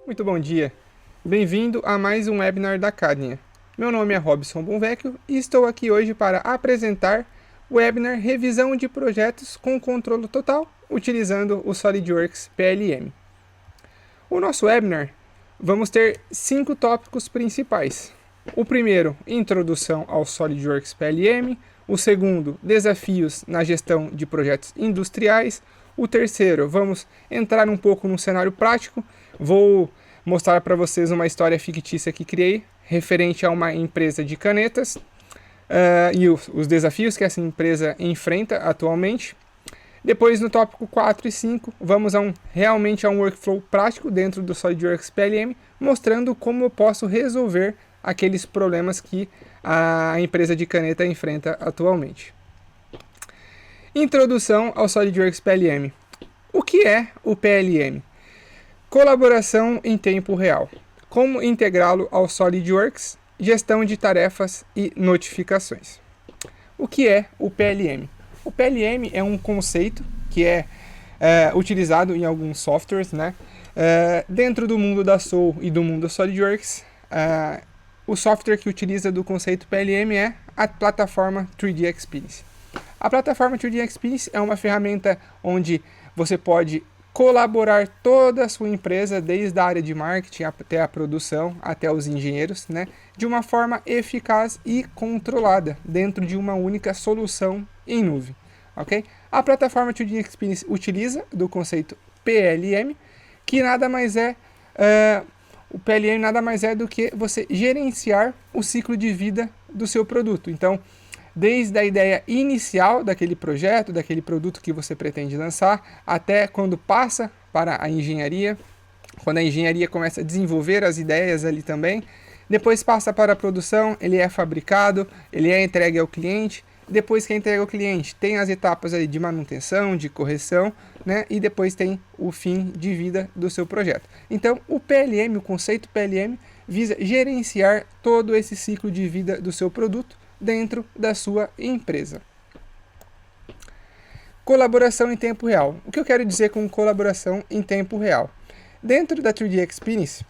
Muito bom dia. Bem-vindo a mais um webinar da Cadnia. Meu nome é Robson Bonvecchio e estou aqui hoje para apresentar o webinar Revisão de Projetos com Controle Total utilizando o SolidWorks PLM. O nosso webinar vamos ter 5 tópicos principais. O primeiro, introdução ao SolidWorks PLM. O segundo, desafios na gestão de projetos industriais. O terceiro, vamos entrar um pouco no cenário prático. Vou mostrar para vocês uma história fictícia que criei, referente a uma empresa de canetas e os desafios que essa empresa enfrenta atualmente. Depois, no tópico 4 e 5, vamos realmente a um workflow prático dentro do SolidWorks PLM, mostrando como eu posso resolver aqueles problemas que a empresa de caneta enfrenta atualmente. Introdução ao SolidWorks PLM. O que é o PLM? Colaboração em tempo real. Como integrá-lo ao SolidWorks? Gestão de tarefas e notificações. O que é o PLM? O PLM é um conceito que é utilizado em alguns softwares, né? Dentro do mundo da Soul e do mundo do SolidWorks, o software que utiliza do conceito PLM é a plataforma 3D Experience. A plataforma 3D Experience é uma ferramenta onde você pode colaborar toda a sua empresa, desde a área de marketing até a produção, até os engenheiros, né, de uma forma eficaz e controlada, dentro de uma única solução em nuvem. Okay? A plataforma 2D Experience utiliza do conceito PLM, que nada mais é, o PLM nada mais é do que você gerenciar o ciclo de vida do seu produto. Então, desde a ideia inicial daquele projeto, daquele produto que você pretende lançar, até quando passa para a engenharia, quando a engenharia começa a desenvolver as ideias ali também, depois passa para a produção, ele é fabricado, ele é entregue ao cliente, depois que é entregue ao cliente, tem as etapas ali de manutenção, de correção, né? E depois tem o fim de vida do seu projeto. Então, o PLM, o conceito PLM, visa gerenciar todo esse ciclo de vida do seu produto dentro da sua empresa. Colaboração em tempo real. O que eu quero dizer com colaboração em tempo real? Dentro da 3D Experience,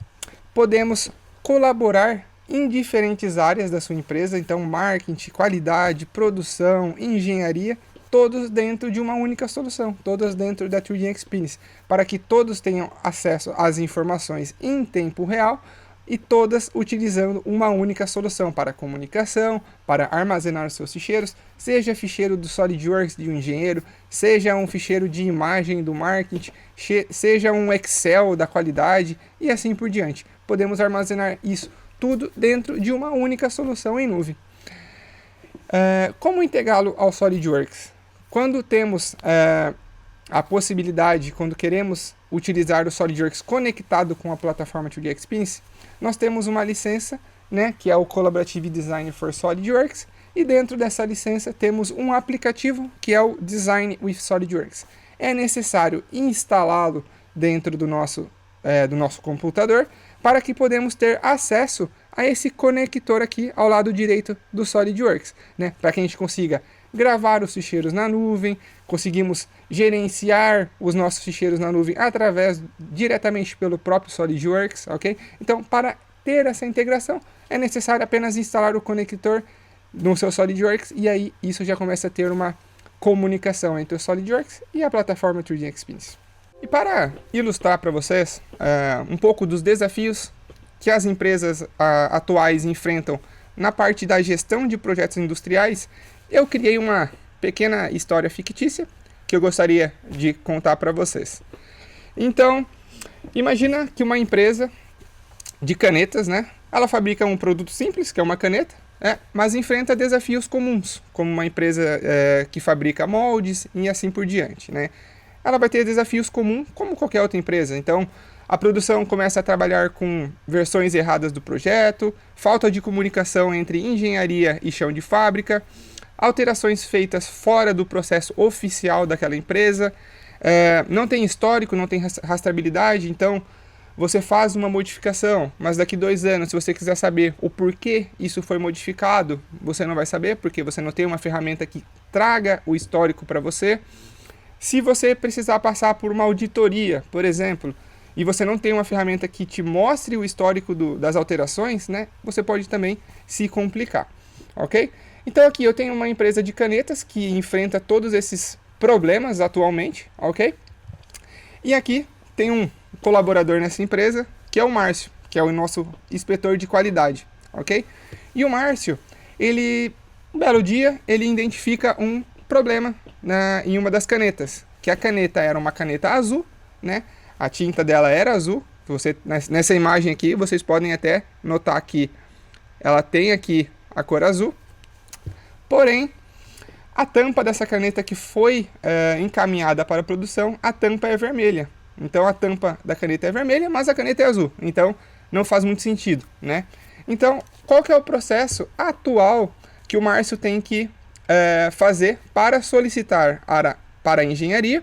podemos colaborar em diferentes áreas da sua empresa, então marketing, qualidade, produção, engenharia, todos dentro de uma única solução, todos dentro da 3D Experience, para que todos tenham acesso às informações em tempo real, e todas utilizando uma única solução para comunicação, para armazenar seus ficheiros, seja ficheiro do SolidWorks de um engenheiro, seja um ficheiro de imagem do marketing, seja um Excel da qualidade e assim por diante. Podemos armazenar isso tudo dentro de uma única solução em nuvem. Como integrá-lo ao SolidWorks? Quando temos a possibilidade, quando queremos utilizar o SolidWorks conectado com a plataforma 2D Experience, nós temos uma licença, né, que é o Collaborative Design for SolidWorks, e dentro dessa licença temos um aplicativo que é o Design with SolidWorks. É necessário instalá-lo dentro do nosso computador para que podemos ter acesso a esse conector aqui ao lado direito do SolidWorks, né, para que a gente consiga gravar os ficheiros na nuvem, conseguimos gerenciar os nossos ficheiros na nuvem diretamente pelo próprio SolidWorks, ok? Então, para ter essa integração, é necessário apenas instalar o conector no seu SolidWorks e aí isso já começa a ter uma comunicação entre o SolidWorks e a plataforma 3D Experience. E para ilustrar para vocês um pouco dos desafios que as empresas atuais enfrentam na parte da gestão de projetos industriais, eu criei uma pequena história fictícia que eu gostaria de contar para vocês. Então, imagina que uma empresa de canetas, né? Ela fabrica um produto simples, que é uma caneta, mas enfrenta desafios comuns, como uma empresa que fabrica moldes e assim por diante, né? Ela vai ter desafios comuns, como qualquer outra empresa. Então, a produção começa a trabalhar com versões erradas do projeto, falta de comunicação entre engenharia e chão de fábrica, alterações feitas fora do processo oficial daquela empresa, não tem histórico, não tem rastreabilidade, então você faz uma modificação, mas daqui 2 anos, se você quiser saber o porquê isso foi modificado, você não vai saber, porque você não tem uma ferramenta que traga o histórico para você. Se você precisar passar por uma auditoria, por exemplo, e você não tem uma ferramenta que te mostre o histórico das alterações, né, você pode também se complicar, ok? Então aqui eu tenho uma empresa de canetas que enfrenta todos esses problemas atualmente, ok? E aqui tem um colaborador nessa empresa, que é o Márcio, que é o nosso inspetor de qualidade, ok? E o Márcio, um belo dia, ele identifica um problema em uma das canetas, que a caneta era uma caneta azul, né? A tinta dela era azul. Nessa imagem aqui, vocês podem até notar que ela tem aqui a cor azul. Porém, a tampa dessa caneta que foi encaminhada para a produção, a tampa é vermelha. Então a tampa da caneta é vermelha, mas a caneta é azul. Então não faz muito sentido, né? Então, qual que é o processo atual que o Márcio tem que fazer para solicitar para a engenharia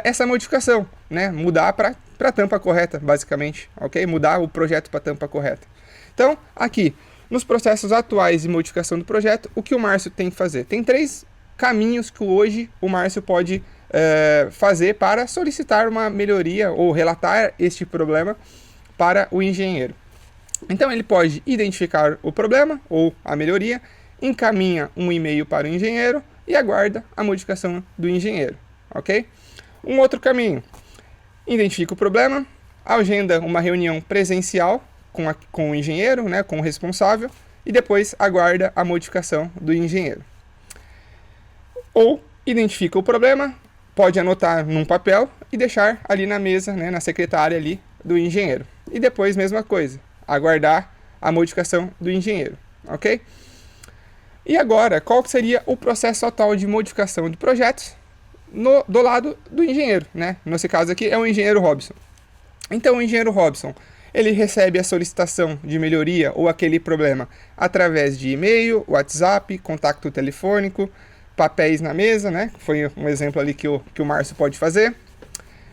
essa modificação, né? Mudar para a tampa correta, basicamente, ok? Mudar o projeto para a tampa correta. Então, aqui, nos processos atuais de modificação do projeto, o que o Márcio tem que fazer? Tem 3 caminhos que hoje o Márcio pode fazer para solicitar uma melhoria ou relatar este problema para o engenheiro. Então, ele pode identificar o problema ou a melhoria, encaminha um e-mail para o engenheiro e aguarda a modificação do engenheiro, ok? Um outro caminho, identifica o problema, agenda uma reunião presencial com o engenheiro, né, com o responsável, e depois aguarda a modificação do engenheiro. Ou identifica o problema, pode anotar num papel e deixar ali na mesa, né, na secretária ali do engenheiro. E depois, mesma coisa, aguardar a modificação do engenheiro, ok? E agora, qual seria o processo atual de modificação de projetos do lado do engenheiro, né? Nesse caso aqui é o engenheiro Robson. Então o engenheiro Robson, ele recebe a solicitação de melhoria ou aquele problema através de e-mail, WhatsApp, contato telefônico, papéis na mesa, né? Foi um exemplo ali que o Márcio pode fazer.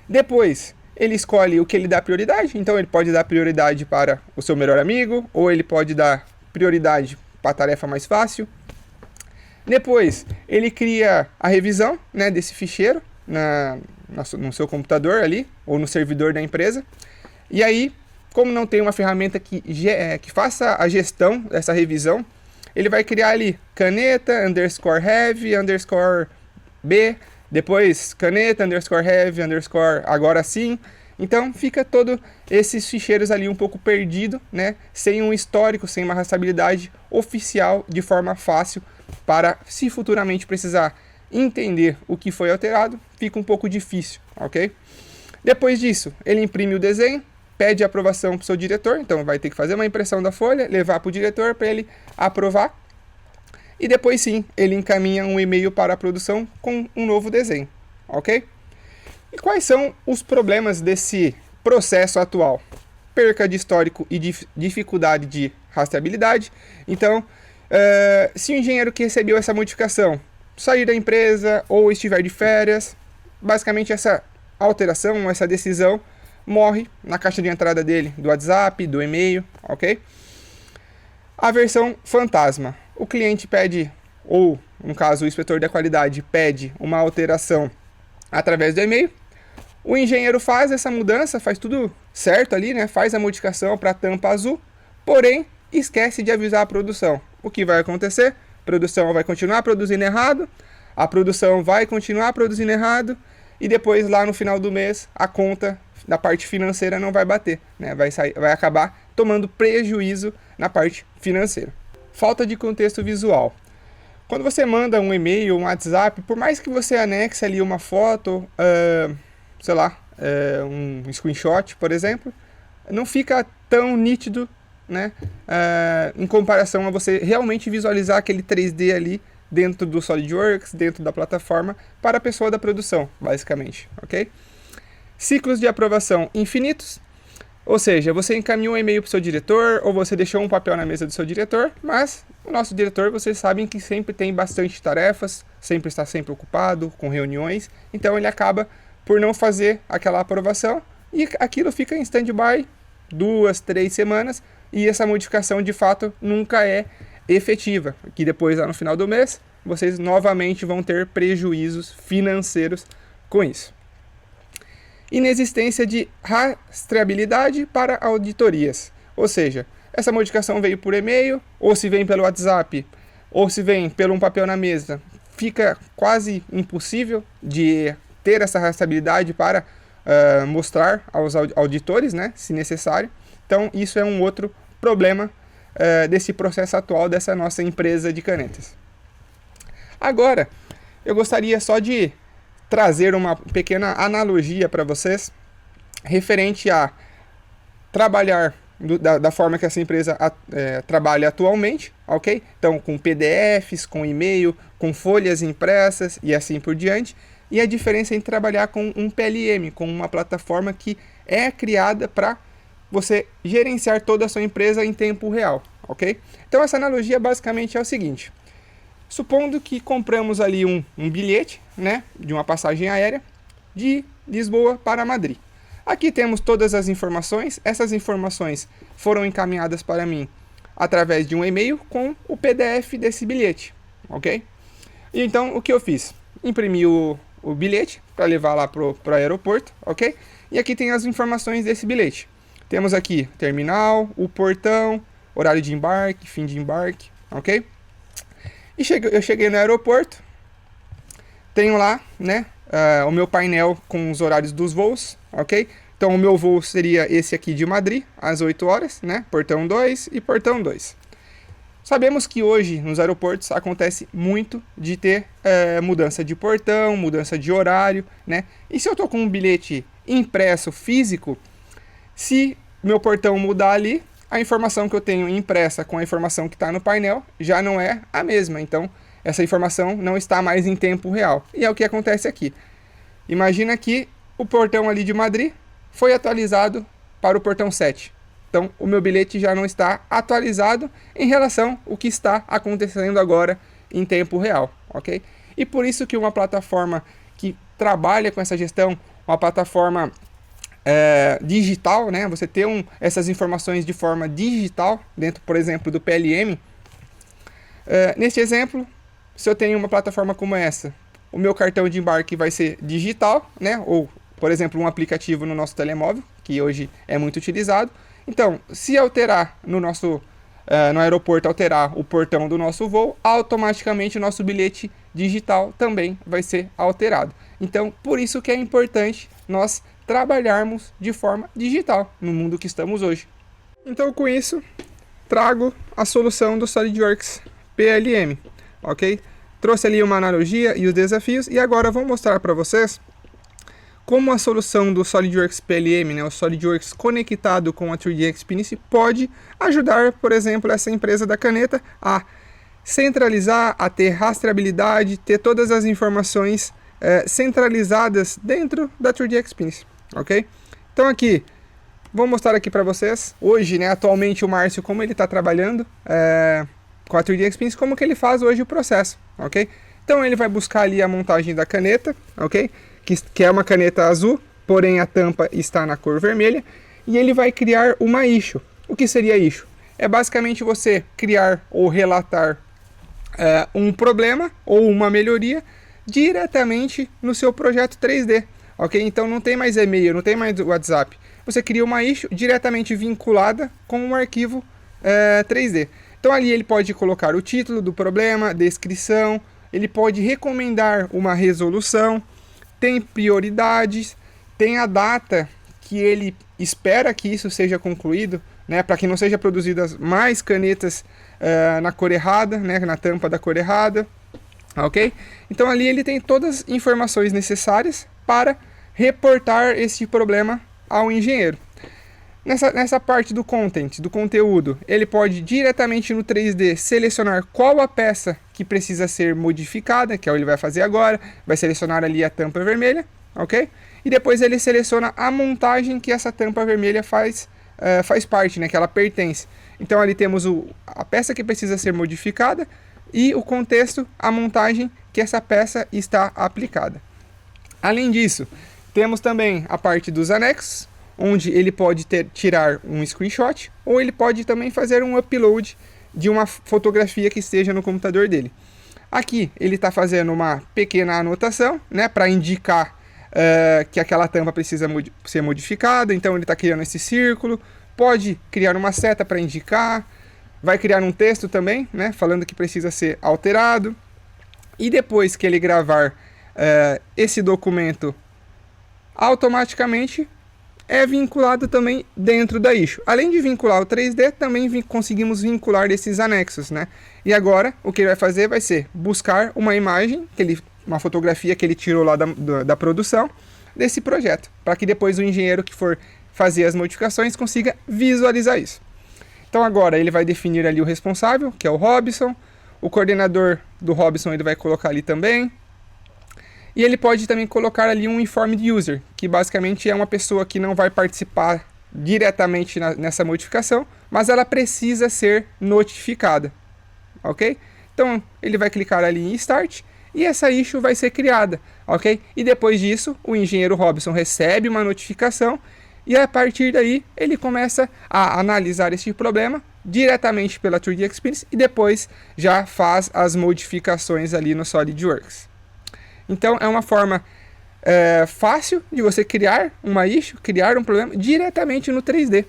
Depois, ele escolhe o que ele dá prioridade. Então ele pode dar prioridade para o seu melhor amigo, ou ele pode dar prioridade para a tarefa mais fácil. Depois, ele cria a revisão, né, desse ficheiro no seu computador ali, ou no servidor da empresa. E aí, como não tem uma ferramenta que faça a gestão dessa revisão, ele vai criar ali caneta, _heavy, _b, depois caneta, _heavy, agora sim. Então fica todos esses ficheiros ali um pouco perdido, né? Sem um histórico, sem uma rastreabilidade oficial de forma fácil para, se futuramente precisar entender o que foi alterado, fica um pouco difícil, ok? Depois disso, ele imprime o desenho, pede aprovação para o seu diretor, então vai ter que fazer uma impressão da folha, levar para o diretor para ele aprovar, e depois sim, ele encaminha um e-mail para a produção com um novo desenho, ok? E quais são os problemas desse processo atual? Perca de histórico e dificuldade de rastreabilidade. Então, se o engenheiro que recebeu essa modificação sair da empresa ou estiver de férias, basicamente essa alteração, essa decisão morre na caixa de entrada dele, do WhatsApp, do e-mail, ok? A versão fantasma. O cliente pede, ou no caso o inspetor da qualidade pede uma alteração através do e-mail. O engenheiro faz essa mudança, faz tudo certo ali, né? Faz a modificação para a tampa azul, porém esquece de avisar a produção. O que vai acontecer? A produção vai continuar produzindo errado, a produção vai continuar produzindo errado, e depois lá no final do mês a conta da parte financeira não vai bater, né? Vai acabar tomando prejuízo na parte financeira. Falta de contexto visual. Quando você manda um e-mail, um WhatsApp, por mais que você anexe ali uma foto, sei lá, um screenshot, por exemplo, não fica tão nítido, né, em comparação a você realmente visualizar aquele 3D ali dentro do SolidWorks, dentro da plataforma, para a pessoa da produção, basicamente, ok? Ciclos de aprovação infinitos, ou seja, você encaminhou um e-mail para o seu diretor, ou você deixou um papel na mesa do seu diretor, mas o nosso diretor, vocês sabem que sempre tem bastante tarefas, sempre está sempre ocupado, com reuniões, então ele acaba por não fazer aquela aprovação, e aquilo fica em stand-by 2, 3 semanas, e essa modificação de fato nunca é efetiva, que depois lá no final do mês, vocês novamente vão ter prejuízos financeiros com isso. inexistência de rastreabilidade para auditorias. Ou seja, essa modificação veio por e-mail, ou se vem pelo WhatsApp, ou se vem pelo um papel na mesa, fica quase impossível de ter essa rastreabilidade para mostrar aos auditores, né, se necessário. Então, isso é um outro problema desse processo atual dessa nossa empresa de canetas. Agora, eu gostaria só de trazer uma pequena analogia para vocês referente a trabalhar da forma que essa empresa trabalha atualmente, ok? Então, com PDFs, com e-mail, com folhas impressas e assim por diante. E a diferença em trabalhar com um PLM, com uma plataforma que é criada para você gerenciar toda a sua empresa em tempo real, ok? Então, essa analogia basicamente é o seguinte. Supondo que compramos ali um bilhete, né, de uma passagem aérea de Lisboa para Madrid. Aqui temos todas as informações. Essas informações foram encaminhadas para mim através de um e-mail com o PDF desse bilhete, ok? E então, o que eu fiz? Imprimi o bilhete para levar lá para o aeroporto, ok? E aqui tem as informações desse bilhete. Temos aqui terminal, o portão, horário de embarque, fim de embarque, ok? E eu cheguei no aeroporto, tenho lá, né, o meu painel com os horários dos voos, ok? Então o meu voo seria esse aqui de Madrid, às 8 horas, né, portão 2 e portão 2. Sabemos que hoje nos aeroportos acontece muito de ter mudança de portão, mudança de horário, né? E se eu estou com um bilhete impresso físico, se meu portão mudar ali, a informação que eu tenho impressa com a informação que está no painel já não é a mesma. Então, essa informação não está mais em tempo real. E é o que acontece aqui. Imagina que o portão ali de Madrid foi atualizado para o portão 7. Então, o meu bilhete já não está atualizado em relação ao que está acontecendo agora em tempo real, ok? E por isso que uma plataforma que trabalha com essa gestão, uma plataforma digital, né? Você ter essas informações de forma digital dentro, por exemplo, do PLM. Neste exemplo, se eu tenho uma plataforma como essa, o meu cartão de embarque vai ser digital, né? Ou, por exemplo, um aplicativo no nosso telemóvel, que hoje é muito utilizado. Então, se alterar no aeroporto, alterar o portão do nosso voo, automaticamente o nosso bilhete digital também vai ser alterado. Então, por isso que é importante nós trabalharmos de forma digital no mundo que estamos hoje. Então, com isso, trago a solução do SolidWorks PLM, ok? Trouxe ali uma analogia e os desafios, e agora vou mostrar para vocês como a solução do SolidWorks PLM, né, o SolidWorks conectado com a 3D Experience, pode ajudar, por exemplo, essa empresa da caneta a centralizar, a ter rastreabilidade, ter todas as informações centralizadas dentro da 3D Experience, ok? Então aqui, vou mostrar aqui para vocês, hoje, né, atualmente o Márcio, como ele está trabalhando com a 3D Experience, como que ele faz hoje o processo, ok? Então ele vai buscar ali a montagem da caneta, ok? Que é uma caneta azul, porém a tampa está na cor vermelha, e ele vai criar uma issue. O que seria issue? É basicamente você criar ou relatar um problema ou uma melhoria diretamente no seu projeto 3D, ok? Então não tem mais e-mail, não tem mais WhatsApp. Você cria uma issue diretamente vinculada com um arquivo 3D. Então ali ele pode colocar o título do problema, descrição, ele pode recomendar uma resolução, tem prioridades, tem a data que ele espera que isso seja concluído, né, para que não seja produzidas mais canetas na cor errada, né, na tampa da cor errada, ok? Então ali ele tem todas as informações necessárias para reportar esse problema ao engenheiro. Nessa parte do content, do conteúdo, ele pode diretamente no 3D selecionar qual a peça que precisa ser modificada, que é o que ele vai fazer agora, vai selecionar ali a tampa vermelha, ok? E depois ele seleciona a montagem que essa tampa vermelha faz parte, né, que ela pertence. Então ali temos a peça que precisa ser modificada e o contexto, a montagem que essa peça está aplicada. Além disso, temos também a parte dos anexos, onde ele pode tirar um screenshot, ou ele pode também fazer um upload de uma fotografia que esteja no computador dele. Aqui ele está fazendo uma pequena anotação, né, para indicar que aquela tampa precisa ser modificada, então ele está criando esse círculo, pode criar uma seta para indicar, vai criar um texto também, né, falando que precisa ser alterado, e depois que ele gravar esse documento, automaticamente é vinculado também dentro da issue. Além de vincular o 3D, também conseguimos vincular esses anexos, né? E agora, o que ele vai fazer vai ser buscar uma imagem, uma fotografia que ele tirou lá da produção desse projeto, para que depois o engenheiro que for fazer as modificações consiga visualizar isso. Então agora ele vai definir ali o responsável, que é o Robson, o coordenador do Robson ele vai colocar ali também, e ele pode também colocar ali um informed user, que basicamente é uma pessoa que não vai participar diretamente nessa modificação, mas ela precisa ser notificada, ok? Então ele vai clicar ali em Start e essa issue vai ser criada, ok? E depois disso o engenheiro Robson recebe uma notificação e a partir daí ele começa a analisar este problema diretamente pela 3D Experience e depois já faz as modificações ali no SolidWorks. Então é uma forma fácil de você criar uma issue, criar um problema diretamente no 3D.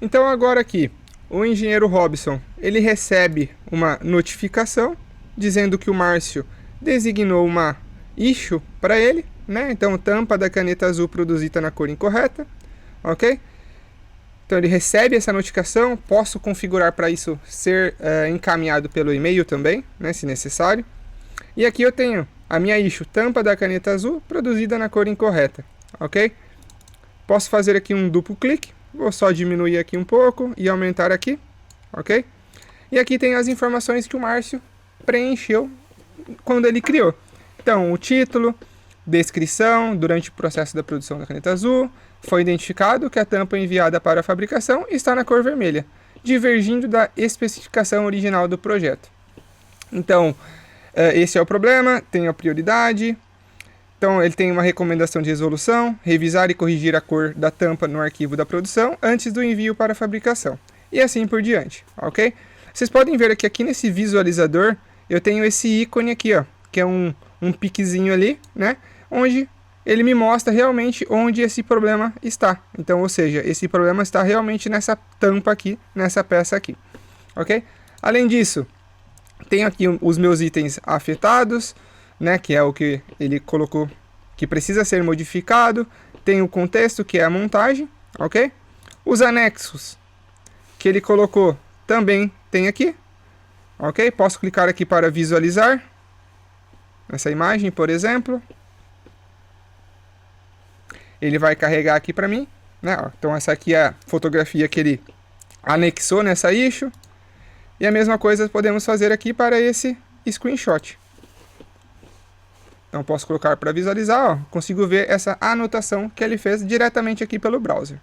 Então agora aqui, o engenheiro Robson, ele recebe uma notificação dizendo que o Márcio designou uma issue para ele, né? Então tampa da caneta azul produzida na cor incorreta, ok? Então ele recebe essa notificação, posso configurar para isso ser encaminhado pelo e-mail também, né, se necessário. E aqui eu tenho a minha issue, tampa da caneta azul, produzida na cor incorreta, ok? Posso fazer aqui um duplo clique, vou só diminuir aqui um pouco e aumentar aqui, ok? E aqui tem as informações que o Márcio preencheu quando ele criou. Então, o título, descrição, durante o processo da produção da caneta azul, foi identificado que a tampa enviada para a fabricação está na cor vermelha, divergindo da especificação original do projeto. Então, esse é o problema, tem a prioridade. Então ele tem uma recomendação de resolução, revisar e corrigir a cor da tampa no arquivo da produção antes do envio para a fabricação. E assim por diante, ok? Vocês podem ver aqui nesse visualizador, eu tenho esse ícone aqui, ó, que é um piquezinho ali, né? Onde ele me mostra realmente onde esse problema está. Então, ou seja, esse problema está realmente nessa tampa aqui, nessa peça aqui, ok? Além disso, tenho aqui os meus itens afetados, né, que é o que ele colocou que precisa ser modificado. Tem o contexto, que é a montagem, ok? Os anexos que ele colocou também tem aqui, ok? Posso clicar aqui para visualizar essa imagem, por exemplo. Ele vai carregar aqui para mim, né? Então essa aqui é a fotografia que ele anexou nessa issue. E a mesma coisa podemos fazer aqui para esse screenshot. Então posso colocar para visualizar, ó, consigo ver essa anotação que ele fez diretamente aqui pelo browser.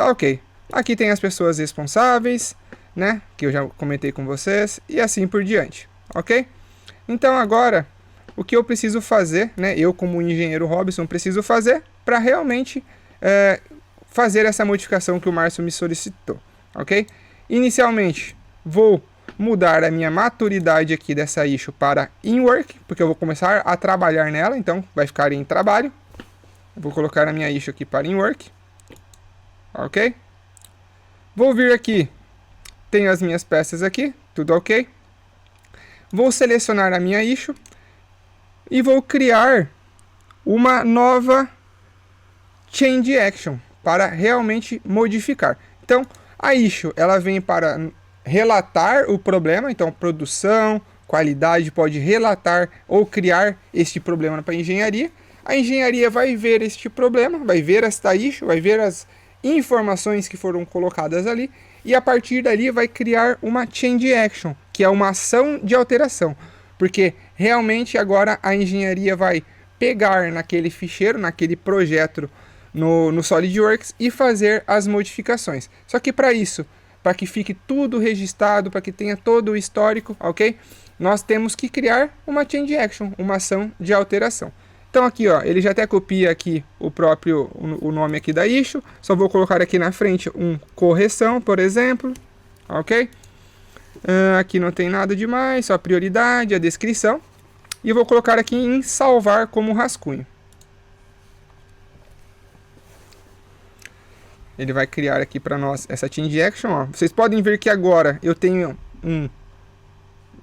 Ok, aqui tem as pessoas responsáveis, né, que eu já comentei com vocês, e assim por diante, ok? Então agora, o que eu preciso fazer, né, eu como engenheiro Robson preciso fazer para realmente fazer essa modificação que o Márcio me solicitou, ok? Inicialmente, vou mudar a minha maturidade aqui dessa issue para in work, porque eu vou começar a trabalhar nela, então vai ficar em trabalho. Vou colocar a minha issue aqui para in work, ok? Vou vir aqui, tenho as minhas peças aqui, tudo ok. Vou selecionar a minha issue e vou criar uma nova change action para realmente modificar. Então, a issue, ela vem para relatar o problema, então produção, qualidade pode relatar ou criar este problema para a engenharia. A engenharia vai ver este problema, vai ver esta issue, vai ver as informações que foram colocadas ali e a partir dali vai criar uma change action, que é uma ação de alteração, porque realmente agora a engenharia vai pegar naquele ficheiro, naquele projeto no SolidWorks e fazer as modificações. Só que para isso, para que fique tudo registrado, para que tenha todo o histórico, ok? Nós temos que criar uma change action, uma ação de alteração. Então aqui, ó, ele já até copia aqui o nome aqui da issue, só vou colocar aqui na frente correção, por exemplo, ok? Aqui não tem nada demais, só a prioridade, a descrição, e vou colocar aqui em salvar como rascunho, Ele vai criar aqui para nós essa change action, ó. Vocês podem ver que agora eu tenho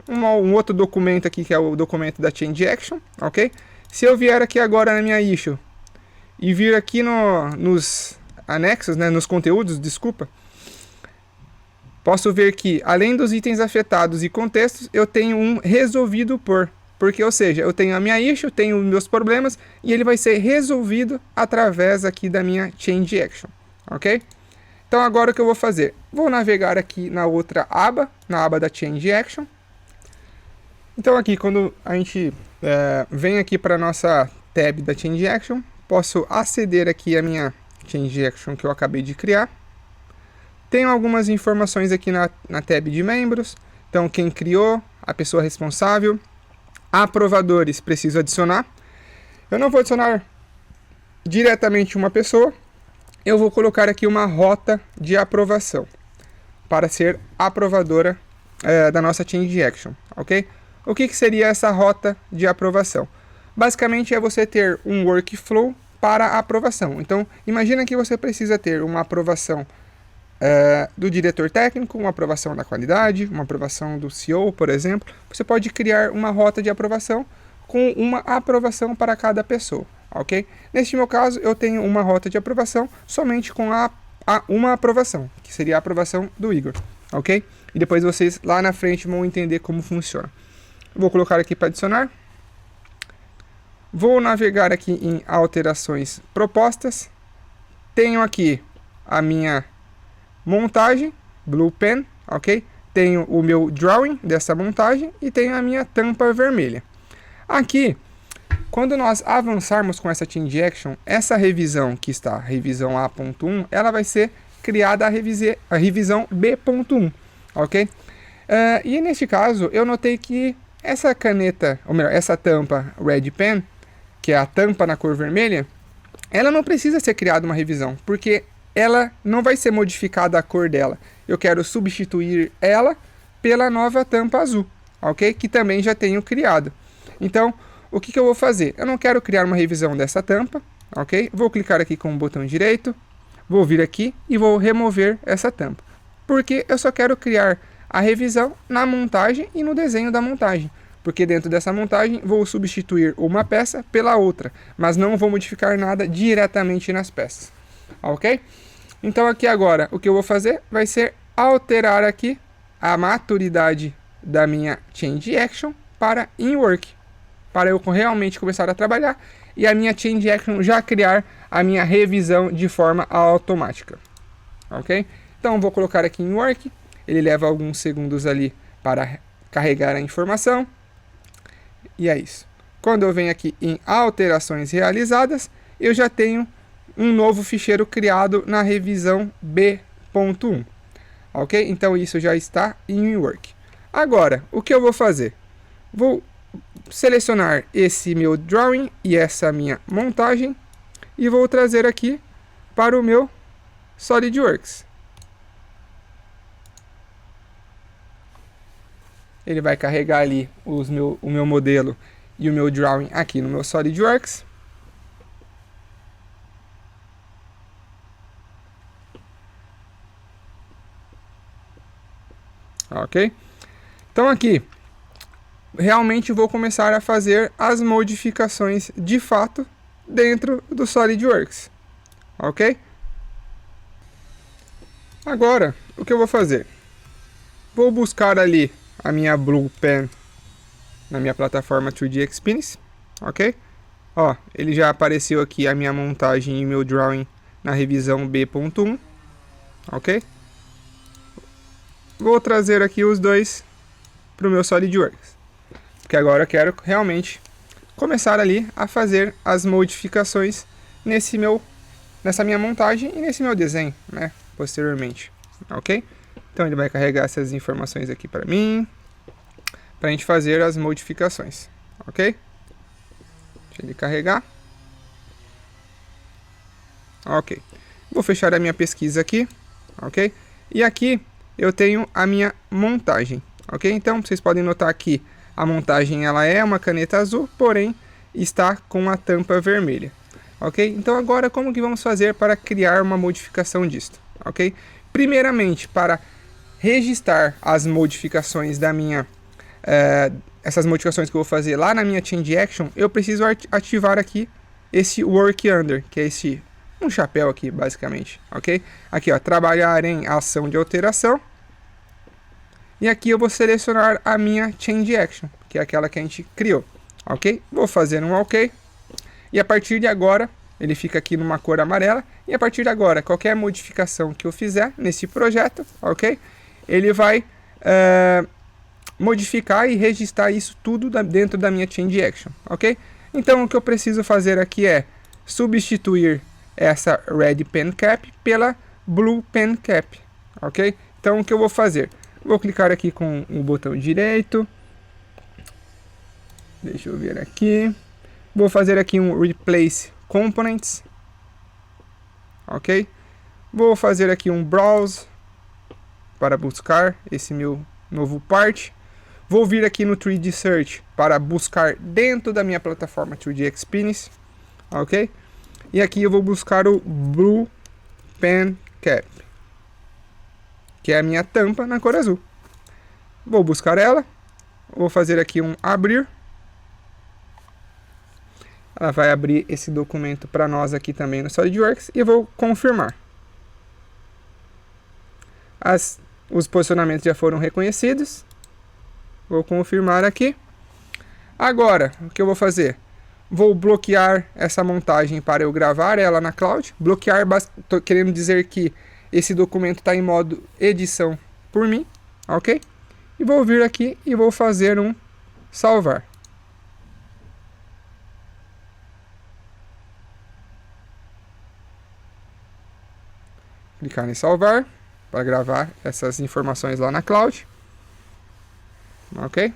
um outro documento aqui, que é o documento da change action, ok? Se eu vier aqui agora na minha issue e vir aqui nos anexos, né, nos conteúdos, desculpa, posso ver que, além dos itens afetados e contextos, eu tenho um resolvido por. Porque, ou seja, eu tenho a minha issue, tenho meus problemas, e ele vai ser resolvido através aqui da minha change action, ok? Então, agora o que eu vou fazer? Vou navegar aqui na outra aba, na aba da change action. Então, aqui, quando a gente vem aqui para a nossa tab da change action, posso aceder aqui à minha change action que eu acabei de criar. Tenho algumas informações aqui na tab de membros. Então, quem criou, a pessoa responsável, aprovadores, preciso adicionar. Eu não vou adicionar diretamente uma pessoa. Eu vou colocar aqui uma rota de aprovação para ser aprovadora da nossa change action, ok? O que seria essa rota de aprovação? Basicamente é você ter um workflow para aprovação. Então, imagina que você precisa ter uma aprovação do diretor técnico, uma aprovação da qualidade, uma aprovação do CEO, por exemplo. Você pode criar uma rota de aprovação com uma aprovação para cada pessoa, ok? Neste meu caso, eu tenho uma rota de aprovação somente com uma aprovação, que seria a aprovação do Igor, ok? E depois vocês lá na frente vão entender como funciona. Vou colocar aqui para adicionar. Vou navegar aqui em alterações propostas. Tenho aqui a minha montagem, Blue Pen, ok? Tenho o meu drawing dessa montagem e tenho a minha tampa vermelha. Aqui, quando nós avançarmos com essa change action, essa revisão que está, revisão A.1, ela vai ser criada a revisão B.1, ok? E neste caso, eu notei que essa caneta, ou melhor, essa tampa Red Pen, que é a tampa na cor vermelha, ela não precisa ser criada uma revisão, porque ela não vai ser modificada a cor dela. Eu quero substituir ela pela nova tampa azul, ok? Que também já tenho criado. Então, o que eu vou fazer? Eu não quero criar uma revisão dessa tampa, ok? Vou clicar aqui com o botão direito, vou vir aqui e vou remover essa tampa. Porque eu só quero criar a revisão na montagem e no desenho da montagem. Porque dentro dessa montagem vou substituir uma peça pela outra, mas não vou modificar nada diretamente nas peças, ok? Então aqui agora o que eu vou fazer vai ser alterar aqui a maturidade da minha change action para in work, para eu realmente começar a trabalhar e a minha change action já criar a minha revisão de forma automática, ok? Então vou colocar aqui em work, ele leva alguns segundos ali para carregar a informação e é isso. Quando eu venho aqui em alterações realizadas, eu já tenho um novo ficheiro criado na revisão B.1, ok? Então isso já está em work. Agora, o que eu vou fazer? Vou selecionar esse meu drawing e essa minha montagem e vou trazer aqui para o meu SolidWorks. Ele vai carregar ali o meu modelo e o meu drawing aqui no meu SolidWorks. Ok? Então aqui, realmente vou começar a fazer as modificações de fato dentro do SolidWorks. Ok? Agora, o que eu vou fazer? Vou buscar ali a minha Blue Pen na minha plataforma 3D Experience. Ok? Ó, ele já apareceu aqui a minha montagem e o meu drawing na revisão B.1. Ok? Vou trazer aqui os dois para o meu SolidWorks, porque agora eu quero realmente começar ali a fazer as modificações nessa minha montagem e nesse meu desenho, né, posteriormente, ok? Então ele vai carregar essas informações aqui para mim, para a gente fazer as modificações, ok? Deixa ele carregar. Ok. Vou fechar a minha pesquisa aqui, ok? E aqui eu tenho a minha montagem, ok? Então, vocês podem notar aqui, a montagem ela é uma caneta azul, porém está com a tampa vermelha. ok? Então agora como que vamos fazer para criar uma modificação disto, ok? Primeiramente, para registrar as modificações da minha, essas modificações que eu vou fazer lá na minha Change Action, eu preciso ativar aqui esse Work Under, que é esse um chapéu aqui, basicamente, ok? Aqui, ó, trabalhar em ação de alteração. E aqui eu vou selecionar a minha Change Action, que é aquela que a gente criou, ok? Vou fazer um OK. E a partir de agora, ele fica aqui numa cor amarela. E a partir de agora, qualquer modificação que eu fizer nesse projeto, ok? Ele vai modificar e registrar isso tudo dentro da minha Change Action, ok? Então o que eu preciso fazer aqui é substituir essa Red Pen Cap pela Blue Pen Cap, ok? Então o que eu vou fazer? Vou clicar aqui com o botão direito. Deixa eu ver aqui. Vou fazer aqui um Replace Components, ok? Vou fazer aqui um Browse para buscar esse meu novo part. Vou vir aqui no 3D Search para buscar dentro da minha plataforma 3D Experience, ok? E aqui eu vou buscar o Blue Pen Cap, que é a minha tampa na cor azul. Vou buscar ela, vou fazer aqui um abrir. Ela vai abrir esse documento para nós aqui também no SolidWorks e eu vou confirmar. Os posicionamentos já foram reconhecidos. Vou confirmar aqui. Agora, o que eu vou fazer? Vou bloquear essa montagem para eu gravar ela na cloud. Bloquear, estou querendo dizer que esse documento está em modo edição por mim, ok? E vou vir aqui e vou fazer um salvar. Clicar em salvar para gravar essas informações lá na cloud, ok?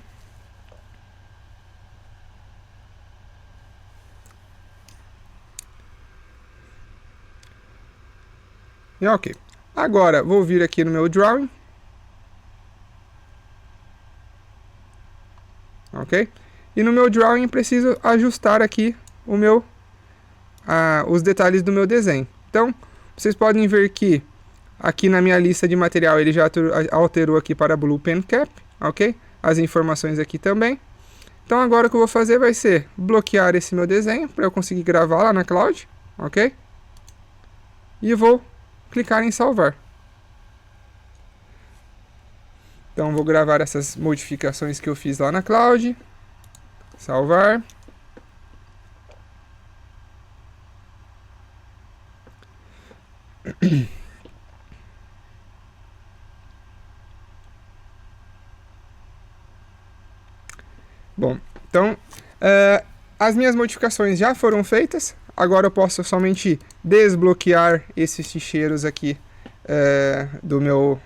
E ok. Agora vou vir aqui no meu drawing, ok? E no meu drawing preciso ajustar aqui o meu, os detalhes do meu desenho. Então vocês podem ver que aqui na minha lista de material ele já alterou aqui para Blue Pen Cap, ok? As informações aqui também. Então agora o que eu vou fazer vai ser bloquear esse meu desenho para eu conseguir gravar lá na cloud, ok? E vou clicar em salvar. Então vou gravar essas modificações que eu fiz lá na cloud. Salvar. Bom, então as minhas modificações já foram feitas. Agora eu posso somente desbloquear esses ficheiros aqui do meu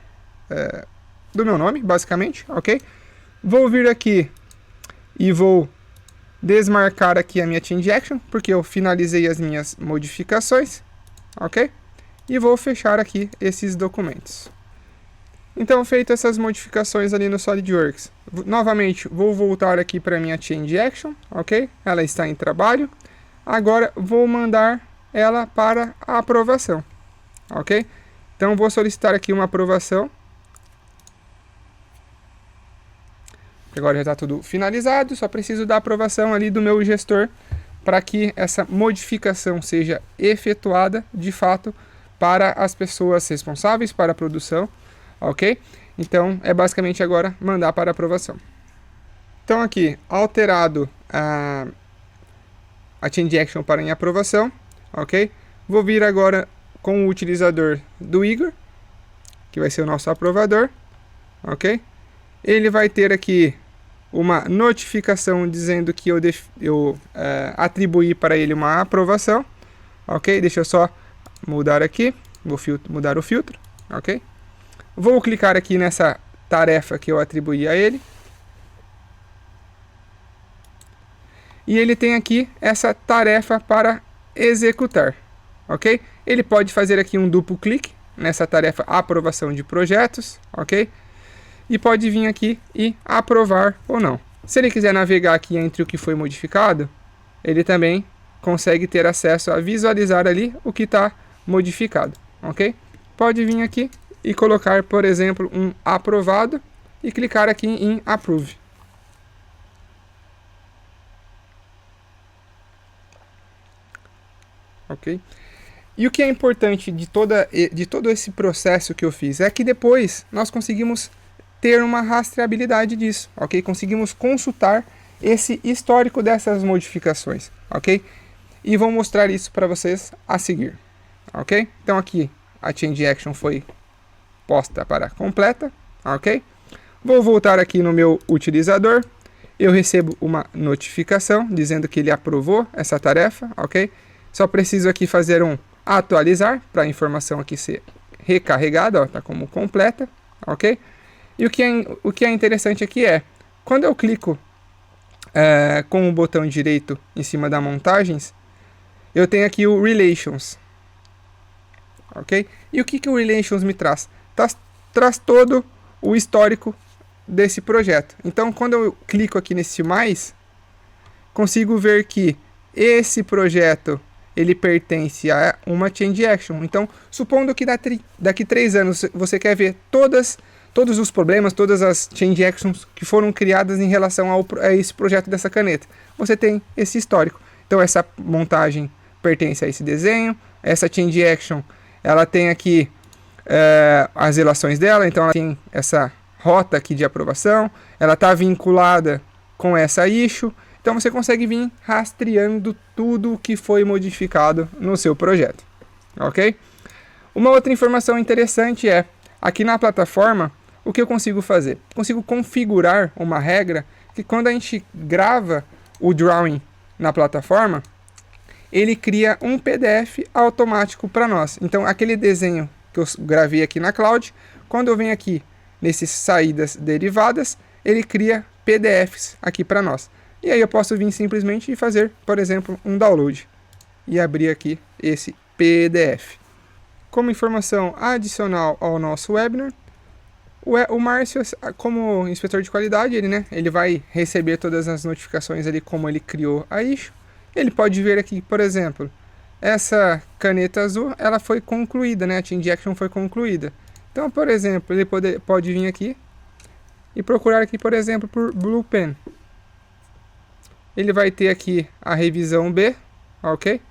nome, basicamente, ok? Vou vir aqui e vou desmarcar aqui a minha Change Action, porque eu finalizei as minhas modificações, ok? E vou fechar aqui esses documentos. Então, feitas essas modificações ali no SolidWorks, novamente vou voltar aqui para a minha Change Action, ok? Ela está em trabalho. Agora vou mandar ela para a aprovação, ok? Então vou solicitar aqui uma aprovação. Agora já está tudo finalizado, só preciso da aprovação ali do meu gestor para que essa modificação seja efetuada de fato para as pessoas responsáveis para a produção, ok? Então é basicamente agora mandar para aprovação. Então aqui, alterado a Change Action para em aprovação, ok? Vou vir agora com o utilizador do Igor, que vai ser o nosso aprovador, ok? Ele vai ter aqui uma notificação dizendo que eu atribuí para ele uma aprovação, ok? Deixa eu só mudar aqui, vou mudar o filtro, ok? Vou clicar aqui nessa tarefa que eu atribuí a ele. E ele tem aqui essa tarefa para executar, ok? Ele pode fazer aqui um duplo clique nessa tarefa aprovação de projetos, ok? E pode vir aqui e aprovar ou não. Se ele quiser navegar aqui entre o que foi modificado, ele também consegue ter acesso a visualizar ali o que está modificado, ok? Pode vir aqui e colocar, por exemplo, um aprovado e clicar aqui em Approve. Ok? E o que é importante de todo esse processo que eu fiz é que depois nós conseguimos ter uma rastreabilidade disso, ok? Conseguimos consultar esse histórico dessas modificações, ok? E vou mostrar isso para vocês a seguir, ok? Então aqui a Change Action foi posta para completa, ok? Vou voltar aqui no meu utilizador, eu recebo uma notificação dizendo que ele aprovou essa tarefa, ok? Só preciso aqui fazer um atualizar para a informação aqui ser recarregada, ó, tá como completa, ok? E o que é interessante aqui é, quando eu clico com o botão direito em cima da montagens, eu tenho aqui o Relations, ok? E o que o Relations me traz? Traz todo o histórico desse projeto. Então, quando eu clico aqui nesse mais, consigo ver que esse projeto ele pertence a uma Change Action. Então, supondo que daqui 3 anos você quer ver todos os problemas, todas as Change Actions que foram criadas em relação a esse projeto dessa caneta, você tem esse histórico. Então, essa montagem pertence a esse desenho, essa Change Action, ela tem aqui as relações dela, então ela tem essa rota aqui de aprovação, ela está vinculada com essa issue. Então você consegue vir rastreando tudo o que foi modificado no seu projeto, ok? Uma outra informação interessante é, aqui na plataforma, o que eu consigo fazer? Consigo configurar uma regra que quando a gente grava o drawing na plataforma, ele cria um PDF automático para nós. Então aquele desenho que eu gravei aqui na Cloud, quando eu venho aqui nesses saídas derivadas, ele cria PDFs aqui para nós. E aí eu posso vir simplesmente e fazer, por exemplo, um download e abrir aqui esse PDF. Como informação adicional ao nosso webinar, o Márcio, como inspetor de qualidade, ele vai receber todas as notificações ali como ele criou a issue. Ele pode ver aqui, por exemplo, essa caneta azul, ela foi concluída, a Change Action foi concluída. Então, por exemplo, ele pode vir aqui e procurar aqui, por exemplo, por Blue Pen. Ele vai ter aqui a revisão B, ok?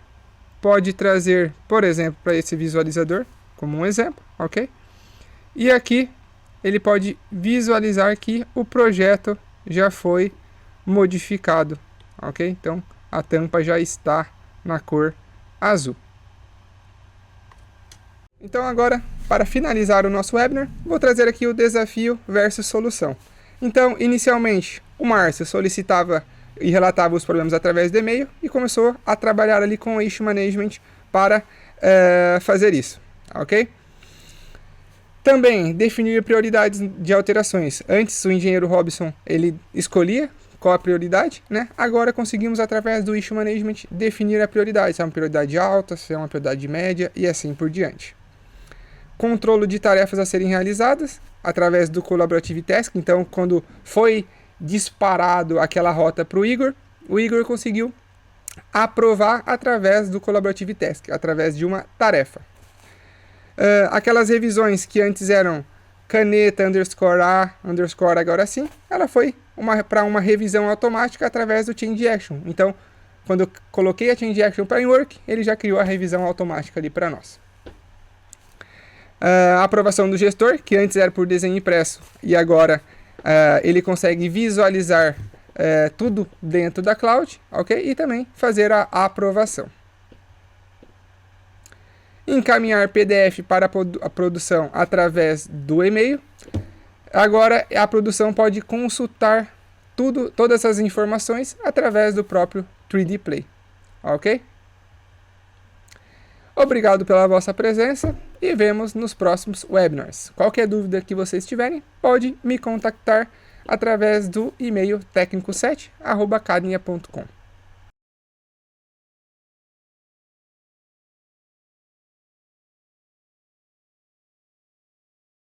Pode trazer, por exemplo, para esse visualizador, como um exemplo, ok? E aqui, ele pode visualizar que o projeto já foi modificado, ok? Então, a tampa já está na cor azul. Então agora, para finalizar o nosso webinar, vou trazer aqui o desafio versus solução. Então, inicialmente, o Márcio solicitava e relatava os problemas através do e-mail e começou a trabalhar ali com o Issue Management para fazer isso, ok? Também definir prioridades de alterações. Antes o engenheiro Robson ele escolhia qual a prioridade, Agora conseguimos através do Issue Management definir a prioridade, se é uma prioridade alta, se é uma prioridade média e assim por diante. Controle de tarefas a serem realizadas através do Collaborative Task. Então, quando foi disparado aquela rota para o Igor conseguiu aprovar através do Collaborative Task, através de uma tarefa. Aquelas revisões que antes eram caneta _a _ agora sim, ela foi para uma revisão automática através do Change Action. Então, quando eu coloquei a Change Action para Work, ele já criou a revisão automática ali para nós. A aprovação do gestor, que antes era por desenho impresso e agora ele consegue visualizar tudo dentro da Cloud, ok? E também fazer a aprovação. Encaminhar PDF para a produção através do e-mail. Agora a produção pode consultar todas as informações através do próprio 3D Play, ok? Obrigado pela vossa presença e vemos nos próximos webinars. Qualquer dúvida que vocês tiverem, pode me contactar através do e-mail técnico7@cadnia.com.